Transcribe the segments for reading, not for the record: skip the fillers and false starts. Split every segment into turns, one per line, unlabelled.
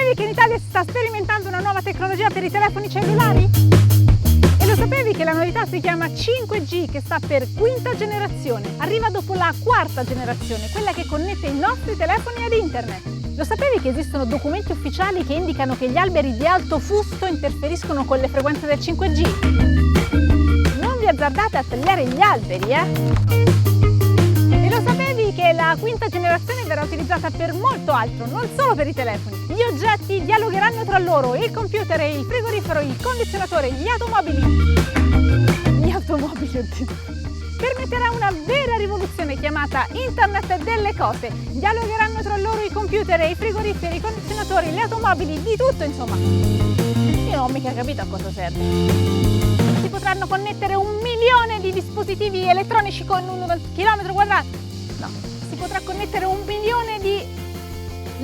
sapevi che in Italia si sta sperimentando una nuova tecnologia per i telefoni cellulari? E lo sapevi che la novità si chiama 5G, che sta per quinta generazione? Arriva dopo la quarta generazione, quella che connette i nostri telefoni ad internet. Lo sapevi che esistono documenti ufficiali che indicano che gli alberi di alto fusto interferiscono con le frequenze del 5G? Non vi azzardate a tagliare gli alberi, E lo sapevi che la quinta generazione verrà utilizzata per molto altro, non solo per i telefoni? Gli oggetti dialogheranno tra loro, il computer, il frigorifero, il condizionatore, gli automobili. Permetterà una vera rivoluzione chiamata Internet delle cose. Dialogheranno tra loro i computer, i frigoriferi, i condizionatori, le automobili, di tutto insomma. Io non ho mica capito a cosa serve. Si potranno connettere 1 milione di dispositivi elettronici con 1 chilometro quadrato? No, si potrà connettere 1 milione di...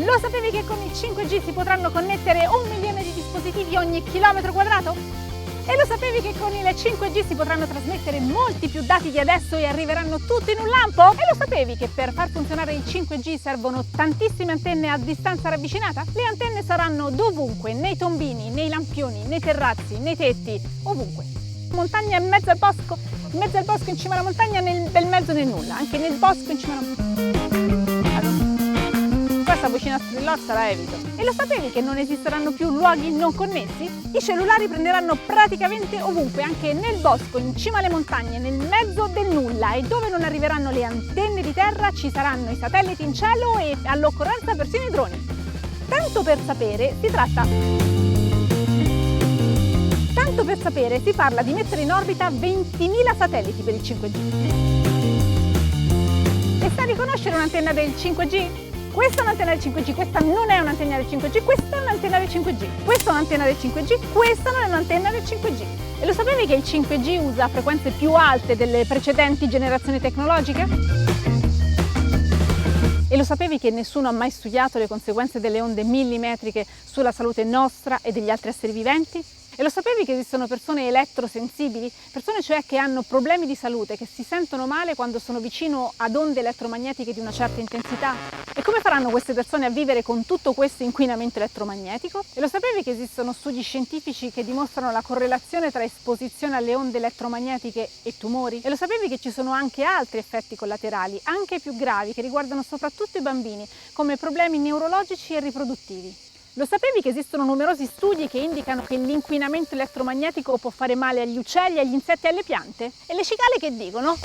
Lo sapevi che con il 5G si potranno connettere 1 milione di dispositivi ogni chilometro quadrato? E lo sapevi che con il 5G si potranno trasmettere molti più dati di adesso e arriveranno tutti in un lampo? E lo sapevi che per far funzionare il 5G servono tantissime antenne a distanza ravvicinata? Le antenne saranno dovunque, nei tombini, nei lampioni, nei terrazzi, nei tetti, ovunque. Montagna in mezzo al bosco in cima alla montagna, nel bel mezzo nel nulla, anche nel bosco in cima alla montagna. Questa vicino a Strillozza la evito. E lo sapevi che non esisteranno più luoghi non connessi? I cellulari prenderanno praticamente ovunque, anche nel bosco, in cima alle montagne, nel mezzo del nulla, e dove non arriveranno le antenne di terra ci saranno i satelliti in cielo e all'occorrenza persino i droni. Tanto per sapere si parla di mettere in orbita 20.000 satelliti per il 5G. E sai riconoscere un'antenna del 5G? Questa è un'antenna del 5G, questa non è un'antenna del 5G, questa è un'antenna del 5G, questa è un'antenna del 5G, questa non è un'antenna del 5G. E lo sapevi che il 5G usa frequenze più alte delle precedenti generazioni tecnologiche? E lo sapevi che nessuno ha mai studiato le conseguenze delle onde millimetriche sulla salute nostra e degli altri esseri viventi? E lo sapevi che esistono persone elettrosensibili? Persone cioè che hanno problemi di salute, che si sentono male quando sono vicino ad onde elettromagnetiche di una certa intensità? E come faranno queste persone a vivere con tutto questo inquinamento elettromagnetico? E lo sapevi che esistono studi scientifici che dimostrano la correlazione tra esposizione alle onde elettromagnetiche e tumori? E lo sapevi che ci sono anche altri effetti collaterali, anche più gravi, che riguardano soprattutto i bambini, come problemi neurologici e riproduttivi? Lo sapevi che esistono numerosi studi che indicano che l'inquinamento elettromagnetico può fare male agli uccelli, agli insetti e alle piante? E le cicale che dicono?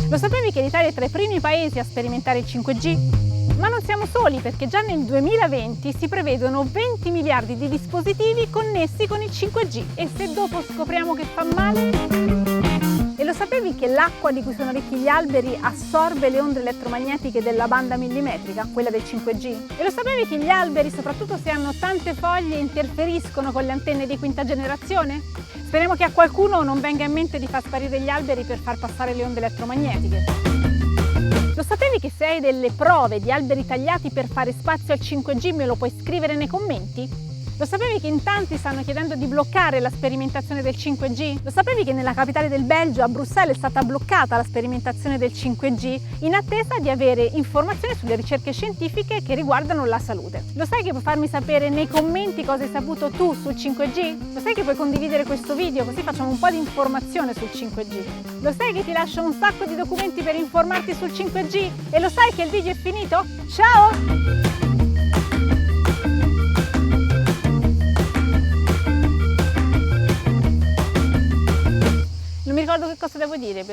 Lo sapevi che l'Italia è tra i primi paesi a sperimentare il 5G? Ma non siamo soli, perché già nel 2020 si prevedono 20 miliardi di dispositivi connessi con il 5G. E se dopo scopriamo che fa male? E lo sapevi che l'acqua di cui sono ricchi gli alberi assorbe le onde elettromagnetiche della banda millimetrica, quella del 5G? E lo sapevi che gli alberi, soprattutto se hanno tante foglie, interferiscono con le antenne di quinta generazione? Speriamo che a qualcuno non venga in mente di far sparire gli alberi per far passare le onde elettromagnetiche. Lo sapevi che se hai delle prove di alberi tagliati per fare spazio al 5G me lo puoi scrivere nei commenti? Lo sapevi che in tanti stanno chiedendo di bloccare la sperimentazione del 5G? Lo sapevi che nella capitale del Belgio, a Bruxelles, è stata bloccata la sperimentazione del 5G in attesa di avere informazioni sulle ricerche scientifiche che riguardano la salute? Lo sai che puoi farmi sapere nei commenti cosa hai saputo tu sul 5G? Lo sai che puoi condividere questo video così facciamo un po' di informazione sul 5G? Lo sai che ti lascio un sacco di documenti per informarti sul 5G? E lo sai che il video è finito? Ciao! Non mi ricordo che cosa devo dire.